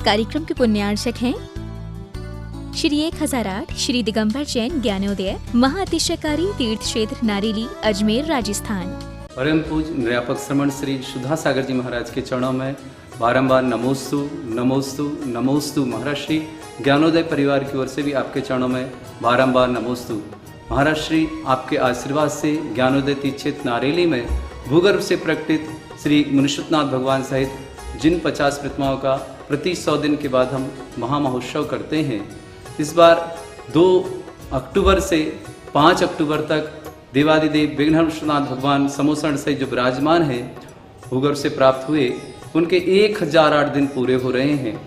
कार्यक्रम के पुण्यार्चक हैं श्री 1008 श्री दिगंबर जैन ज्ञानोदय महाअतिशयकारी तीर्थ क्षेत्र नारेली अजमेर राजस्थान। परम पूज्य निर्यापक श्रमण श्री सुधा सागर जी महाराज के चरणों में बारंबार नमोस्तु नमोस्तु नमोस्तु। महाराज श्री ज्ञानोदय परिवार की ओर से भी आपके चरणों में बारंबार नमोस्तु। महाराज श्री आपके आशीर्वाद से ज्ञानोदय तीर्थ क्षेत्र नारेली में भूगर्भ से प्रकटित श्री मुनिषुतनाथ भगवान सहित जिन 50 प्रतिमाओं का प्रति 100 दिन के बाद हम महामहोत्सव करते हैं, इस बार 2 अक्टूबर से 5 अक्टूबर तक देवादिदेव विघ्नहरनाथ भगवान समोसण से जो विराजमान हैं भूगर्भ से प्राप्त हुए, उनके 1008 दिन पूरे हो रहे हैं।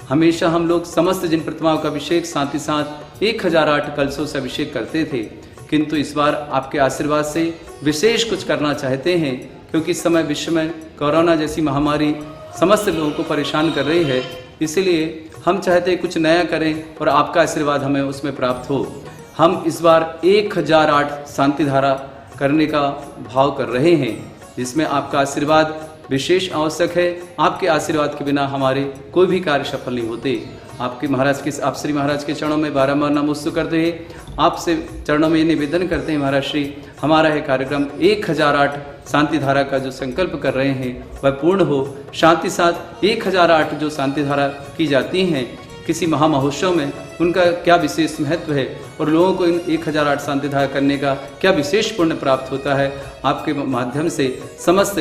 हमेशा हम लोग समस्त जिन प्रतिमाओं का अभिषेक साथ ही साथ 1008 कलशों से अभिषेक करते थे, किंतु इस बार आपके आशीर्वाद से विशेष कुछ करना चाहते हैं, क्योंकि इस समय विश्व में कोरोना जैसी महामारी समस्त लोगों को परेशान कर रही है। इसलिए हम चाहते हैं कुछ नया करें और आपका आशीर्वाद हमें उसमें प्राप्त हो। हम इस बार 1008 शांति धारा करने का भाव कर रहे हैं, जिसमें आपका आशीर्वाद विशेष आवश्यक है। आपके आशीर्वाद के बिना हमारे कोई भी कार्य सफल नहीं होते। आपके महाराज के आप श्री महाराज के चरणों में बारंबार नमोस्तु करते हैं। आपसे चरणों में ये निवेदन करते हैं महाराज श्री, हमारा यह कार्यक्रम 1008 शांति धारा का जो संकल्प कर रहे हैं वह पूर्ण हो। शांति साथ 1008 जो शांति धारा की जाती हैं किसी महामहोत्सव में, उनका क्या विशेष महत्व है और लोगों को इन 1008 शांति धारा करने का क्या विशेष पुण्य प्राप्त होता है। आपके माध्यम से समस्त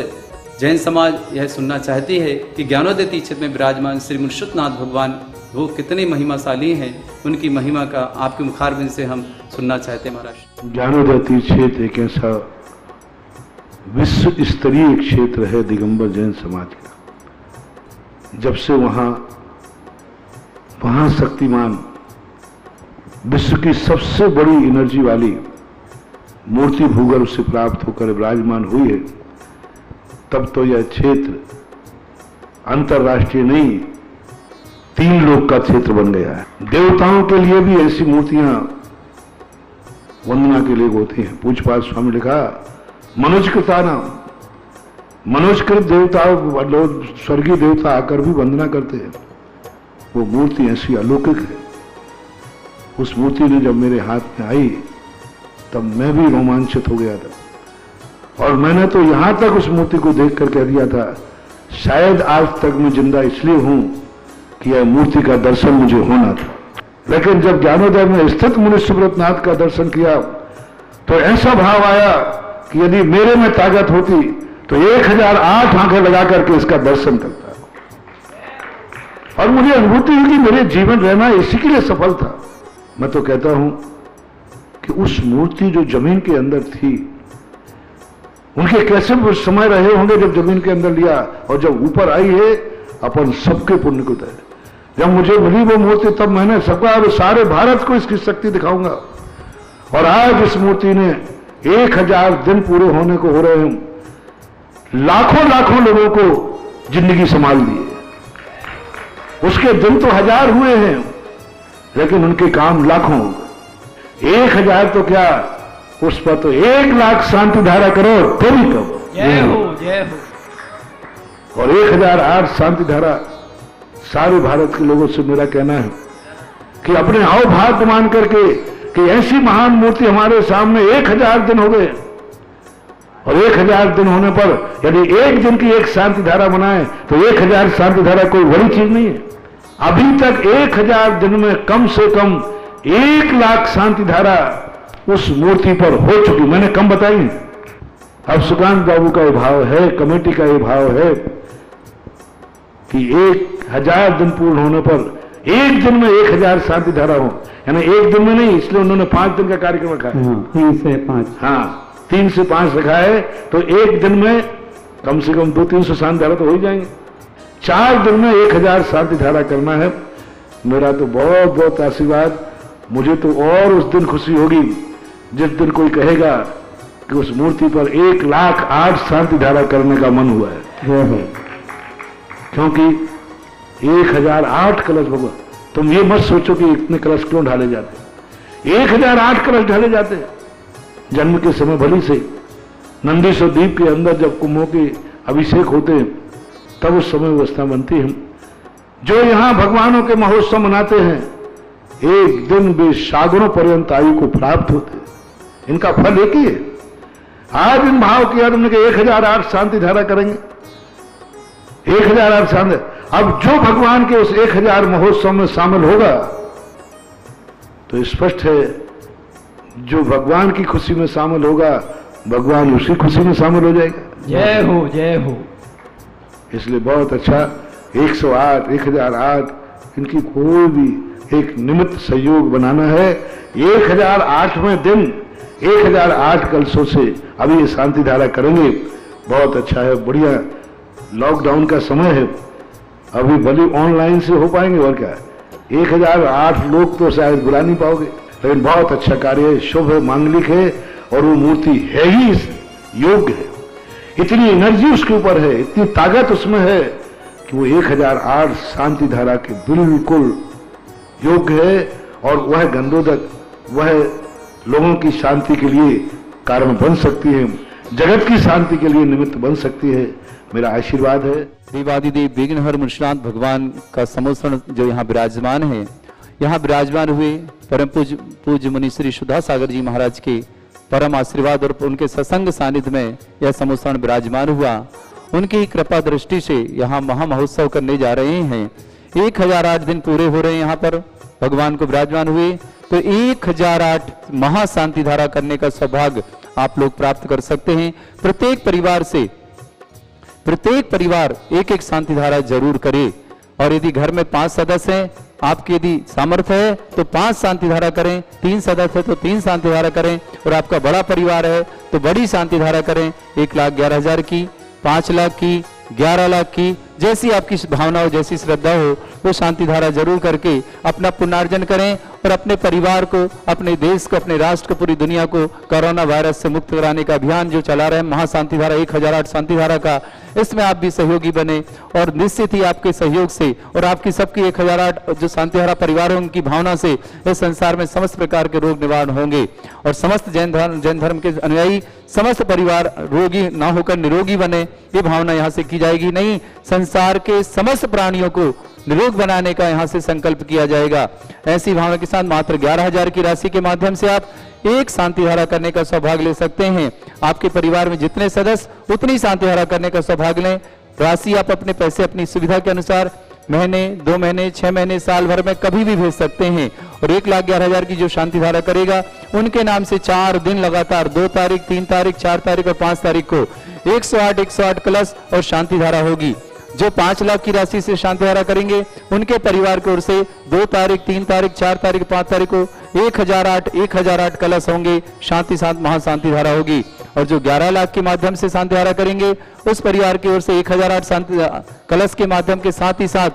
जैन समाज यह सुनना चाहती है कि ज्ञानोदय तीर्थ क्षेत्र में विराजमान श्री मुनिषुतनाथ भगवान वो कितने महिमाशाली हैं, उनकी महिमा का आपके मुखारबिंद से हम सुनना चाहते हैं। महाराज ज्ञानोदय तीर्थ क्षेत्र एक ऐसा विश्व स्तरीय क्षेत्र है दिगंबर जैन समाज का। जब से वहां शक्तिमान विश्व की सबसे बड़ी एनर्जी वाली मूर्ति भूगर्भ से प्राप्त होकर विराजमान हुई है, तब तो यह क्षेत्र अंतर्राष्ट्रीय नहीं 3 लोक का क्षेत्र बन गया है। देवताओं के लिए भी ऐसी मूर्तियां वंदना के लिए होती हैं। पूज्यपाद स्वामी ने कहा मनुष्यकृता नाम, मनुष्यकृत देवताओं लोग स्वर्गीय देवता आकर भी वंदना करते हैं। वो मूर्ति ऐसी अलौकिक है। उस मूर्ति ने जब मेरे हाथ में आई तब मैं भी रोमांचित हो गया था, और मैंने तो यहां तक उस मूर्ति को देख कर कह दिया था, शायद आज तक मैं जिंदा इसलिए हूं कि यह मूर्ति का दर्शन मुझे होना था। लेकिन जब ज्ञानोदय में स्थित मुनि सुब्रतनाथ का दर्शन किया तो ऐसा भाव आया कि यदि मेरे में ताकत होती तो 1008 आंखें लगा करके इसका दर्शन करता। और मुझे अनुभूति हुई कि मेरे जीवन रहना इसी के लिए सफल था। मैं तो कहता हूं कि उस मूर्ति जो जमीन के अंदर थी, उनके कैसे वो समय रहे होंगे जब जमीन के अंदर लिया, और जब ऊपर आई है अपन सबके पुण्य को दे। जब मुझे मिली वो मूर्ति तब मैंने सबका और सारे भारत को इसकी शक्ति दिखाऊंगा। और आज इस मूर्ति ने 1000 दिन पूरे होने को हो रहे हैं, लाखों लाखों लोगों को जिंदगी संभाल दी है। उसके दिन तो 1000 हुए हैं, लेकिन उनके काम लाखों हो गए। 1000 तो क्या, उस पर तो 1 लाख शांति धारा करो तो भी करो। जय हो जय हो। और 1008 शांति धारा सारे भारत के लोगों से मेरा कहना है कि अपने आओ भाग मान करके कि ऐसी महान मूर्ति हमारे सामने 1000 दिन हो गए, और 1000 दिन होने पर यदि एक दिन की एक शांति धारा बनाए तो 1000 शांति धारा कोई बड़ी चीज नहीं है। अभी तक 1000 दिन में कम से कम 1 लाख शांति धारा उस मूर्ति पर हो चुकी। मैंने कम बताई है। अब सुकांत बाबू का ये भाव है, कमेटी का ये भाव है कि 1000 दिन पूर्ण होने पर एक दिन में 1000 शांति धारा हो। यानी एक दिन में नहीं, इसलिए उन्होंने 5 दिन का कार्यक्रम रखा है। 3 से 5, हाँ 3 से 5 रखा है, तो एक दिन में कम से कम 200-300 शांति धारा तो हो ही जाएंगे। 4 दिन में 1000 शांति धारा करना है। मेरा तो बहुत बहुत आशीर्वाद। मुझे तो और उस दिन खुशी होगी जिस दिन कोई कहेगा कि उस मूर्ति पर 1,08,000 शांति धारा करने का मन हुआ है। क्योंकि 1008 कलश भगवान, तुम ये मत सोचो कि इतने कलश क्यों ढाले जाते। 1008 कलश ढाले जाते हैं। जन्म के समय भली से नंदीश्वर द्वीप के अंदर जब कुंभों के अभिषेक होते हैं तब उस समय व्यवस्था बनती है। जो यहाँ भगवानों के महोत्सव मनाते हैं, एक दिन भी सागरों पर्यंत आयु को प्राप्त होते। इनका फल एक ही है। आज इन भाव किया तुमने कि 1008 शांति धारा करेंगे, 1008 शांति। अब जो भगवान के उस 1000 महोत्सव में शामिल होगा तो स्पष्ट है, जो भगवान की खुशी में शामिल होगा भगवान उसी खुशी में शामिल हो जाएगा। जय हो, जय हो। इसलिए बहुत अच्छा 108, 1008 इनकी कोई भी एक निमित्त सहयोग बनाना है। 1008वें दिन 1008 कलशों से अभी ये शांति धारा करेंगे। बहुत अच्छा है, बढ़िया। लॉकडाउन का समय है, अभी भले ऑनलाइन से हो पाएंगे और क्या। 1008 लोग तो शायद बुला नहीं पाओगे, लेकिन बहुत अच्छा कार्य है, शुभ है, मांगलिक है और वो मूर्ति है ही योग्य है। इतनी एनर्जी उसके ऊपर है, इतनी ताकत उसमें है कि वो 1008 शांति धारा के बिल्कुल योग्य है। और वह गंधोदक, वह लोगों की शांति के लिए कारण बन सकती है, जगत की शांति के लिए निमित्त बन सकती है। मेरा आशीर्वाद है। देवादिदेव विघ्नहर मुनिनाथ भगवान का समोसरण जो यहाँ विराजमान है, यहाँ विराजमान हुए परम पूज्य मुनि श्री सुधा सागर जी महाराज के परम आशीर्वाद और उनके सत्संग सानिध्य में यह समोसरण विराजमान हुआ। उनकी कृपा दृष्टि से यहाँ महा महोत्सव करने जा रहे हैं। 1008 दिन पूरे हो रहे हैं यहाँ पर भगवान को विराजमान हुए, तो 1008 महा शांति धारा करने का सौभाग्य आप लोग प्राप्त कर सकते हैं। प्रत्येक परिवार एक एक शांति धारा जरूर करे। और यदि घर में 5 सदस्य हैं, आपकी यदि सामर्थ्य है तो 5 शांति धारा करें, 3 सदस्य है तो 3 शांति धारा करें, और आपका बड़ा परिवार है तो बड़ी शांति धारा करें। 1,11,000 की, 5 लाख की, 11 लाख की, जैसी आपकी भावना हो, जैसी श्रद्धा हो, वो शांति धारा जरूर करके अपना पुण्यार्जन करें और अपने परिवार को, अपने देश को, अपने राष्ट्र को, पूरी दुनिया को कोरोना वायरस से मुक्त कराने का अभियान जो चला रहे हैं महाशांति धारा 1008 शांति धारा का, इसमें आप भी सहयोगी बने। और निश्चित ही आपके सहयोग से और आपकी सबकी 1008 जो शांति धारा परिवार है उनकी भावना से इस संसार में समस्त प्रकार के रोग निवारण होंगे और समस्त जैन धर्म के अनुयायी समस्त परिवार रोगी ना होकर निरोगी बने, ये भावना यहाँ से की जाएगी। नहीं, संसार के समस्त प्राणियों को निरोग बनाने का यहाँ से संकल्प किया जाएगा। ऐसी भावना के साथ मात्र 11,000 की राशि के माध्यम से आप एक शांति धारा करने का सौभाग्य ले सकते हैं। आपके परिवार में जितने सदस्य उतनी शांति धारा करने का सौभाग्य लें। राशि आप अपने पैसे अपनी सुविधा के अनुसार महीने, 2 महीने, 6 महीने, साल भर में कभी भी भेज सकते हैं। और 1,11,000 की जो शांति धारा करेगा उनके नाम से 4 दिन लगातार 2 तारीख, 3 तारीख, 4 तारीख और 5 तारीख को 108 कलश और शांति धारा होगी। जो 5 लाख की राशि से शांति धारा करेंगे उनके परिवार की ओर से 2 तारीख, 3 तारीख, 4 तारीख, 5 तारीख को 1008 कलश होंगे, शांति साथ महाशांति धारा होगी। और जो 11 लाख के माध्यम से शांति धारा करेंगे उस परिवार की ओर से 1008 शांति कलश के माध्यम के साथ ही साथ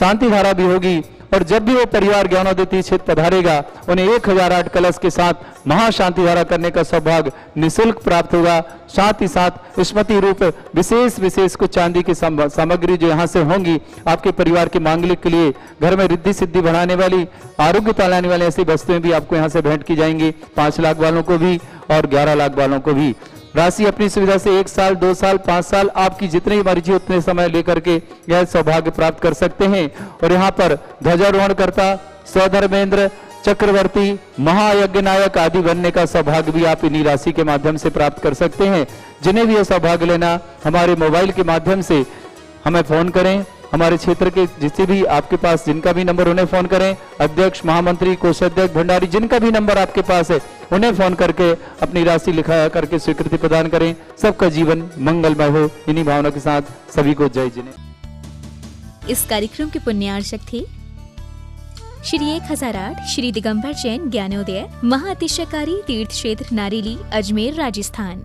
शांति धारा भी होगी। और जब भी वो परिवार ज्ञानोदय तीर्थ क्षेत्र पधारेगा उन्हें 1008 कलश के साथ महाशांति धारा करने का सौभाग्य निःशुल्क प्राप्त होगा। साथ ही साथ स्मृति रूप विशेष कुछ चांदी की सामग्री जो यहाँ से होंगी आपके परिवार के मांगलिक के लिए, घर में रिद्धि सिद्धि बढ़ाने वाली, आरोग्यता लाने वाली ऐसी वस्तुएं भी आपको यहाँ से भेंट की जाएंगी। 5 लाख वालों को भी और 11 लाख वालों को भी। राशि अपनी सुविधा से 1 साल, 2 साल, 5 साल आपकी जितनी मर्जी उतने समय लेकर के यह सौभाग्य प्राप्त कर सकते हैं। और यहाँ पर ध्वजारोहण करता, स्वधर्मेंद्र, चक्रवर्ती, महायज्ञ नायक आदि बनने का सौभाग्य भी आप इन्हीं राशि के माध्यम से प्राप्त कर सकते हैं। जिन्हें भी यह सौभाग्य लेना, हमारे मोबाइल के माध्यम से हमें फोन करें। हमारे क्षेत्र के जिससे भी आपके पास जिनका भी नंबर उन्हें फोन करें। अध्यक्ष, महामंत्री, कोषाध्यक्ष, भंडारी, जिनका भी नंबर आपके पास है उन्हें फोन करके अपनी राशि लिखा करके स्वीकृति प्रदान करें। सबका जीवन मंगलमय हो, इन्हीं भावना के साथ सभी को जय जिने। इस कार्यक्रम के पुण्यार्चक थे श्री 1008 श्री दिगंबर जैन ज्ञानोदय महाअतिशयकारी तीर्थ क्षेत्र नारेली, अजमेर, राजस्थान।